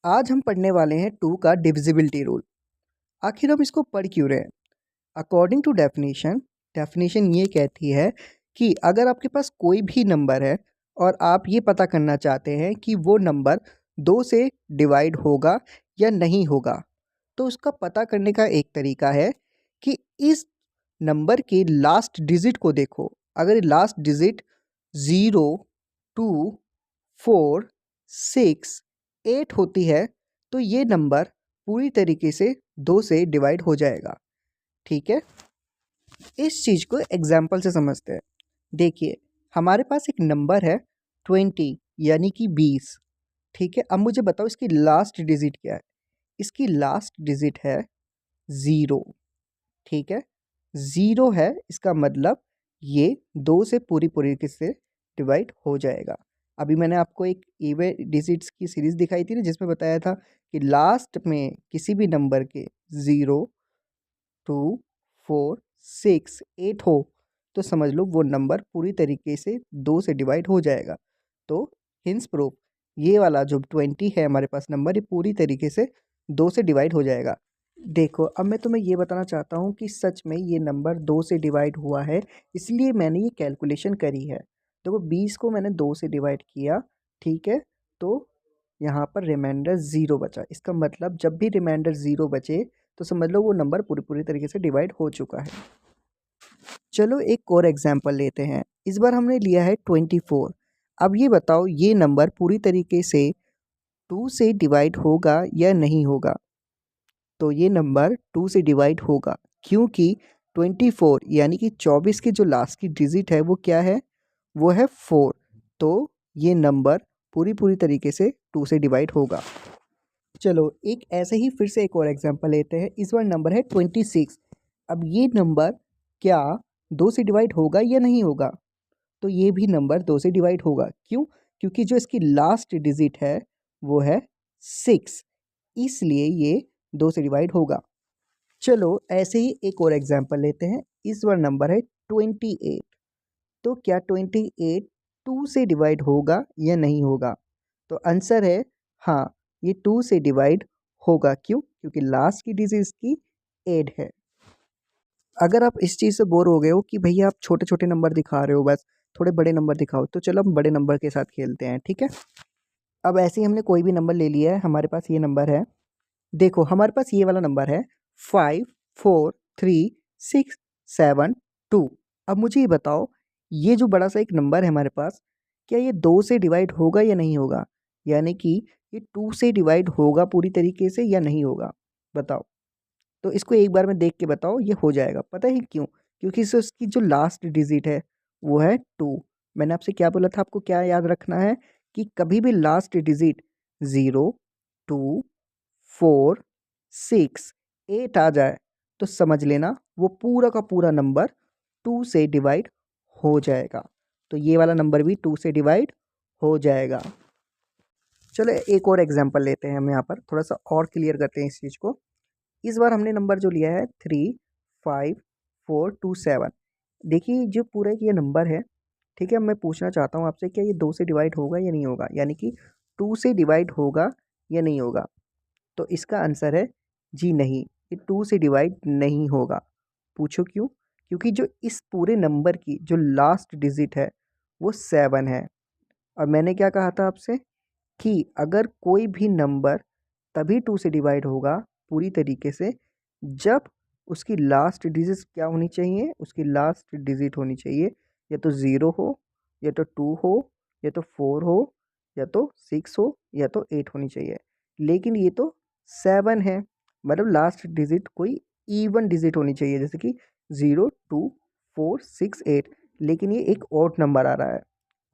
आज हम पढ़ने वाले हैं 2 का डिविजिबिलिटी रूल। आखिर हम इसको पढ़ क्यों रहे हैं? अकॉर्डिंग टू डेफिनेशन ये कहती है कि अगर आपके पास कोई भी नंबर है और आप ये पता करना चाहते हैं कि वो नंबर 2 से डिवाइड होगा या नहीं होगा, तो उसका पता करने का एक तरीका है कि इस नंबर के लास्ट डिजिट को देखो। अगर लास्ट डिजिट 0, 2, 4, 6, 8 होती है तो ये नंबर पूरी तरीके से 2 से डिवाइड हो जाएगा। ठीक है, इस चीज़ को एग्जाम्पल से समझते हैं। देखिए, हमारे पास एक नंबर है 20 यानी कि 20। ठीक है, अब मुझे बताओ इसकी लास्ट डिजिट क्या है? इसकी लास्ट डिजिट है 0। ठीक है, 0 है, इसका मतलब ये 2 से पूरी तरीके से डिवाइड हो जाएगा। अभी मैंने आपको एक इवन डिजिट्स की सीरीज़ दिखाई थी ना, जिसमें बताया था कि लास्ट में किसी भी नंबर के 0, 2, 4, 6, 8 हो तो समझ लो वो नंबर पूरी तरीके से 2 से डिवाइड हो जाएगा। तो हिंस प्रूफ, ये वाला जो 20 है हमारे पास नंबर, ये पूरी तरीके से 2 से डिवाइड हो जाएगा। देखो, अब मैं तुम्हें ये बताना चाहता हूँ कि सच में ये नंबर 2 से डिवाइड हुआ है, इसलिए मैंने ये कैलकुलेशन करी है। देखो, 20 को मैंने 2 से डिवाइड किया, ठीक है, तो यहाँ पर रिमाइंडर 0 बचा। इसका मतलब जब भी रिमाइंडर 0 बचे तो समझ लो वो नंबर पूरी तरीके से डिवाइड हो चुका है। चलो एक और एग्जाम्पल लेते हैं। इस बार हमने लिया है 24। अब ये बताओ ये नंबर पूरी तरीके से 2 से डिवाइड होगा या नहीं होगा? तो ये नंबर 2 से डिवाइड होगा, क्योंकि 24 यानी कि 24 की जो लास्ट की डिजिट है वो क्या है? वो है 4। तो ये नंबर पूरी तरीके से 2 से डिवाइड होगा। चलो एक ऐसे ही फिर से एक और एग्जांपल लेते हैं। इस बार नंबर है 26। अब ये नंबर क्या 2 से डिवाइड होगा या नहीं होगा? तो ये भी नंबर 2 से डिवाइड होगा। क्यों? क्योंकि जो इसकी लास्ट डिजिट है वो है 6, इसलिए ये 2 से डिवाइड होगा। चलो ऐसे ही एक और एग्जांपल लेते हैं। इस बार नंबर है 28। तो क्या 28 2 से डिवाइड होगा या नहीं होगा? तो आंसर है हाँ, ये 2 से डिवाइड होगा। क्यों? क्योंकि लास्ट की डिजिट इसकी 8 है। अगर आप इस चीज़ से बोर हो गए हो कि भैया आप छोटे छोटे नंबर दिखा रहे हो, बस थोड़े बड़े नंबर दिखाओ, तो चलो हम बड़े नंबर के साथ खेलते हैं। ठीक है, अब ऐसे ही हमने कोई भी नंबर ले लिया है। हमारे पास ये नंबर है, देखो हमारे पास ये वाला नंबर है 5, 4, 3, 6, 7, 2। अब मुझे ये बताओ, ये जो बड़ा सा एक नंबर है हमारे पास, क्या ये 2 से डिवाइड होगा या नहीं होगा? यानी कि ये 2 से डिवाइड होगा पूरी तरीके से या नहीं होगा? बताओ। तो इसको एक बार में देख के बताओ, ये हो जाएगा। पता है क्यों? क्योंकि इससे उसकी जो लास्ट डिजिट है वो है 2। मैंने आपसे क्या बोला था, आपको क्या याद रखना है कि कभी भी लास्ट डिजिट 0, 2, 4, 6, 8 आ जाए तो समझ लेना वो पूरा का पूरा नंबर 2 से डिवाइड हो जाएगा। तो ये वाला नंबर भी 2 से डिवाइड हो जाएगा। चलो एक और एग्जांपल लेते हैं, हम यहाँ पर थोड़ा सा और क्लियर करते हैं इस चीज़ को। इस बार हमने नंबर जो लिया है 35427। देखिए जो पूरा एक ये नंबर है, ठीक है, मैं पूछना चाहता हूँ आपसे, क्या ये 2 से डिवाइड होगा या नहीं होगा? यानी कि 2 से डिवाइड होगा या नहीं होगा? तो इसका आंसर है जी नहीं, ये 2 से डिवाइड नहीं होगा। पूछो क्यों? क्योंकि जो इस पूरे नंबर की जो लास्ट डिजिट है वो 7 है। और मैंने क्या कहा था आपसे कि अगर कोई भी नंबर तभी 2 से डिवाइड होगा पूरी तरीके से जब उसकी लास्ट डिजिट क्या होनी चाहिए? उसकी लास्ट डिजिट होनी चाहिए या तो 0 हो, या तो 2 हो, या तो 4 हो, या तो 6 हो, या तो 8 होनी चाहिए। लेकिन ये तो 7 है, मतलब लास्ट डिजिट कोई इवन डिजिट होनी चाहिए, जैसे कि 0, 2, 4, 6, 8। लेकिन ये एक ऑड नंबर आ रहा है,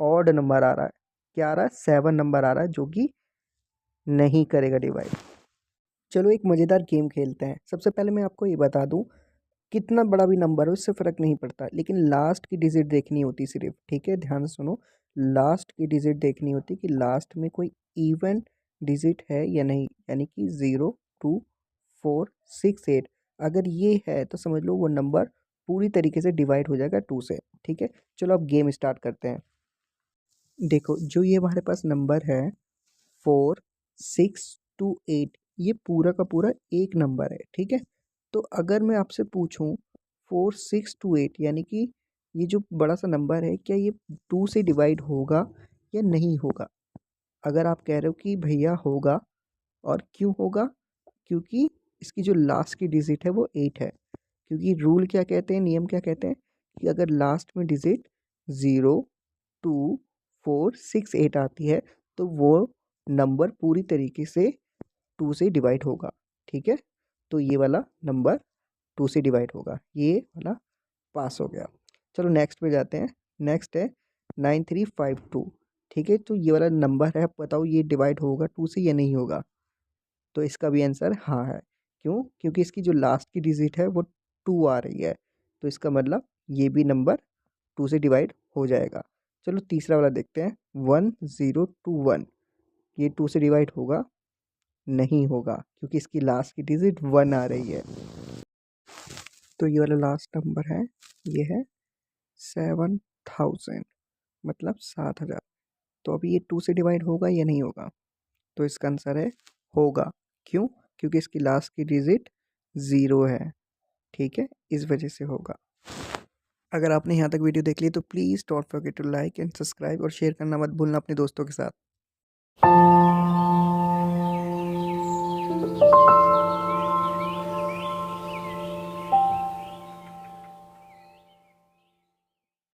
ऑड नंबर आ रहा है। क्या आ रहा है? 7 नंबर आ रहा है, जो कि नहीं करेगा डिवाइड। चलो एक मज़ेदार गेम खेलते हैं। सबसे पहले मैं आपको ये बता दूं, कितना बड़ा भी नंबर हो उससे फ़र्क नहीं पड़ता, लेकिन लास्ट की डिजिट देखनी होती सिर्फ। ठीक है, ध्यान से सुनो, लास्ट की डिजिट देखनी होती कि लास्ट में कोई इवन डिजिट है या नहीं, यानी कि 0, 2, 4, 6, 8। अगर ये है तो समझ लो वो नंबर पूरी तरीके से डिवाइड हो जाएगा 2 से। ठीक है, चलो अब गेम स्टार्ट करते हैं। देखो जो ये हमारे पास नंबर है 4, 6, टू 8 ये पूरा का पूरा एक नंबर है, ठीक है। तो अगर मैं आपसे पूछूं 4628 यानी कि ये जो बड़ा सा नंबर है क्या ये 2 से डिवाइड होगा या नहीं होगा। अगर आप कह रहे हो कि भैया होगा, और क्यों होगा, क्योंकि इसकी जो लास्ट की डिजिट है वो 8 है। क्योंकि रूल क्या कहते हैं, नियम क्या कहते हैं कि अगर लास्ट में डिजिट 0 2 4 6 8 आती है तो वो नंबर पूरी तरीके से 2 से डिवाइड होगा, ठीक है। तो ये वाला नंबर 2 से डिवाइड होगा, ये वाला पास हो गया। चलो नेक्स्ट पे जाते हैं। नेक्स्ट है 9352, ठीक है। तो ये वाला नंबर है, आप बताओ ये डिवाइड होगा 2 से या नहीं होगा। तो इसका भी आंसर हाँ है। क्यों, क्योंकि इसकी जो लास्ट की डिजिट है वो 2 आ रही है, तो इसका मतलब ये भी नंबर 2 से डिवाइड हो जाएगा। चलो तीसरा वाला देखते हैं 1021, ये 2 से डिवाइड होगा, नहीं होगा, क्योंकि इसकी लास्ट की डिजिट 1 आ रही है। तो ये वाला लास्ट नंबर है, ये है 7000, मतलब 7000। तो अभी ये 2 से डिवाइड होगा या नहीं होगा। तो इसका आंसर है होगा। क्यों, क्योंकि इसकी लास्ट की डिजिट 0 है, ठीक है, इस वजह से होगा। अगर आपने यहाँ तक वीडियो देख ली तो please don't forget to like and subscribe और शेयर करना मत भूलना अपने दोस्तों के साथ।